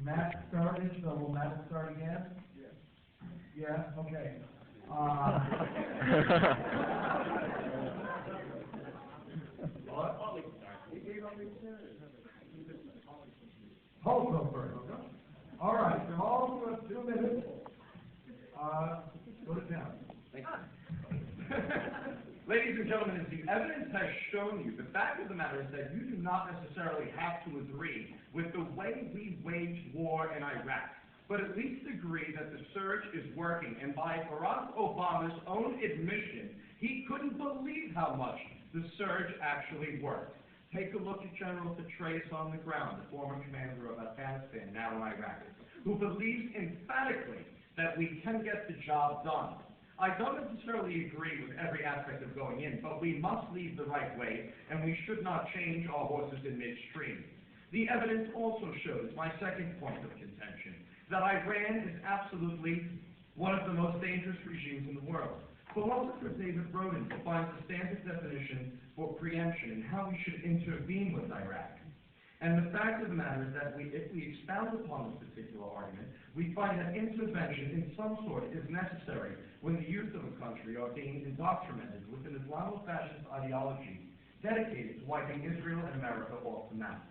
Matt started, so will Matt start again? Yeah, okay. Hold on first. All right, hold for 2 minutes. Put it down. Thank you. Ladies and gentlemen, as the evidence has shown you, the fact of the matter is that you do not necessarily have to agree with the way we waged war in Iraq, but at least agree that the surge is working. And by Barack Obama's own admission, he couldn't believe how much the surge actually worked. Take a look at General Petraeus on the ground, the former commander of Afghanistan, now in Iraq, who believes emphatically that we can get the job done. I don't necessarily agree with every aspect of going in, but we must lead the right way, and we should not change our horses in midstream. The evidence also shows, my second point of contention, that Iran is absolutely one of the most dangerous regimes in the world. Philosopher David Rodin defines the standard definition for preemption and how we should intervene with Iraq. And the fact of the matter is that if we expound upon this particular argument, we find that intervention in some sort is necessary when the youth of a country are being indoctrinated with an Islamo-fascist ideology dedicated to wiping Israel and America off the map.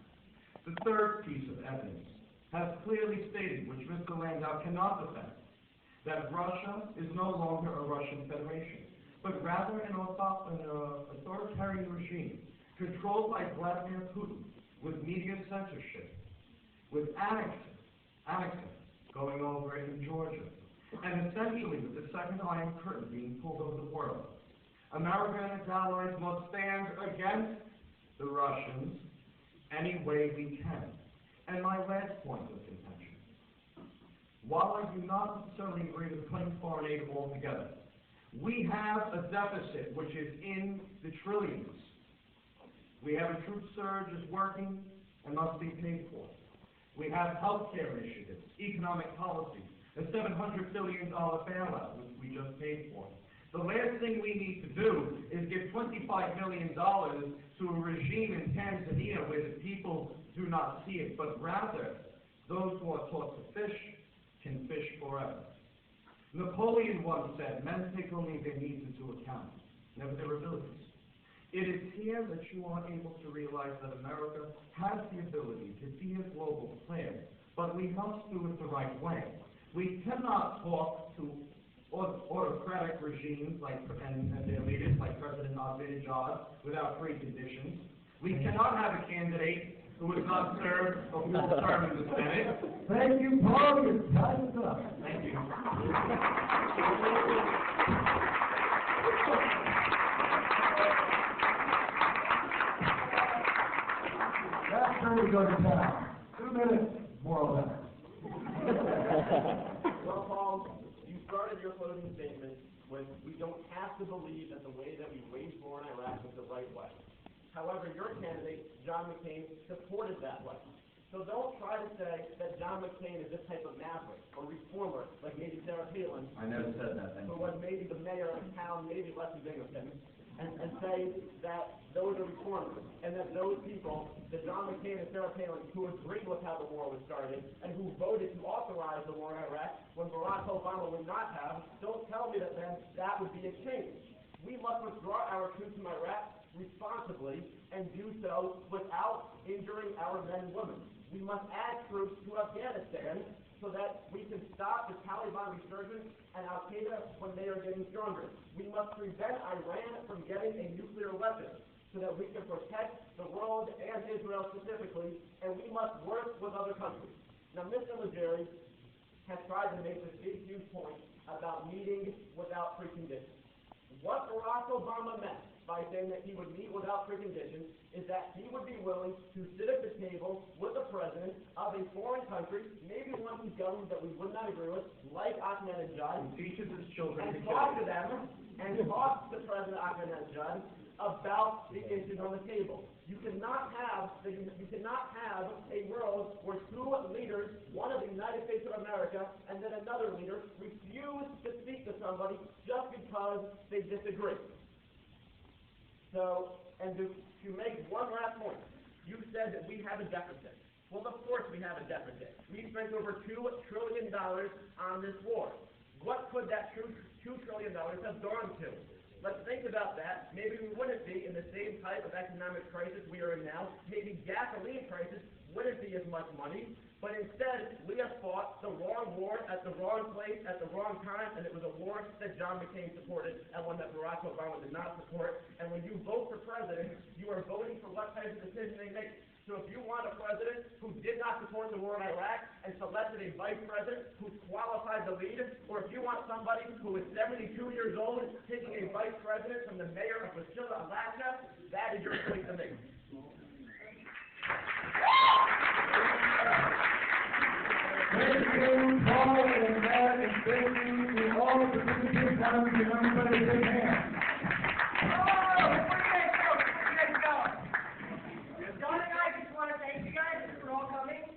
The third piece of evidence has clearly stated, which Mr. Landau cannot defend, that Russia is no longer a Russian federation, but rather an authoritarian regime controlled by Vladimir Putin, with media censorship, with annexing going over in Georgia, and essentially with the second Iron Curtain being pulled over the world. America and its allies must stand against the Russians any way we can. And my last point of contention, while I do not necessarily agree with cutting foreign aid altogether, we have a deficit which is in the trillions. We have a troop surge is working and must be paid for. We have healthcare initiatives, economic policy, a $700 billion bailout, which we just paid for. The last thing we need to do is give $25 million to a regime in Tanzania where the people do not see it, but rather those who are taught to fish can fish forever. Napoleon once said, men take only their needs into account, never their abilities. It is here that you are able to realize that America has the ability to be a global player, but we must do it the right way. We cannot talk to autocratic regimes and their leaders like President Ahmadinejad without preconditions. We cannot have a candidate who has not served a full term in the Senate. Thank you, Paul. Your time is up. Thank you. That's where we go to town. 2 minutes, more or less. Well, Paul, you started your closing statement with, we don't have to believe that the way that we waged war in Iraq was the right way. However, your candidate, John McCain, supported that way. So don't try to say that John McCain is this type of maverick or reformer, like maybe Sarah Palin. I never said that, thank you. Who was maybe the mayor of a town, maybe less than Binghamton, and say that those are reformers, and that those people, that John McCain and Sarah Palin, who agreed with how the war was started, and who voted to authorize the war in Iraq when Barack Obama would not have, don't tell me that then that would be a change. We must withdraw our troops from Iraq responsibly and do so without injuring our men and women. We must add troops to Afghanistan so that we can stop the Taliban resurgence and Al-Qaeda when they are getting stronger. We must prevent Iran from getting a nuclear weapon so that we can protect the world and Israel specifically, and we must work with other countries. Now, Mr. Liggeri has tried to make this big, huge point about meeting without preconditions. What Barack Obama meant by saying that he would meet without preconditions is that he would be willing to sit at the table with the president of a foreign country, maybe one whose government that we would not agree with, like Ahmadinejad, He teaches his children and talk to them and talk to President Ahmadinejad about the issues on the table. You cannot have a world where two leaders, one of the United States of America and then another leader, refuse to speak to somebody just because they disagree. So, and to make one last point, you said that we have a deficit. Well, of course we have a deficit. We spent over $2 trillion on this war. What could that $2 trillion have gone to? Let's think about that. Maybe we wouldn't be in the same type of economic crisis we are in now. Maybe gasoline prices wouldn't be as much money. But instead, we have fought the wrong war at the wrong place at the wrong time, and it was a war that John McCain supported and one that Barack Obama did not support. And when you vote for president, you are voting for what type of decision they make. So if you want a president who did not support the war in Iraq and selected a vice president who's qualified to lead, or if you want somebody who is 72 years old taking a vice president from the mayor of Wasilla, Alaska, that is your choice to make. Thank you, Paul and Matt, and thank you to all the participants. Now we can everybody shake hands. John and I just want to thank you guys for all coming.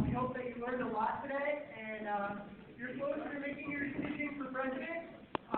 We hope that you learned a lot today, and you're closer to making your decision for president.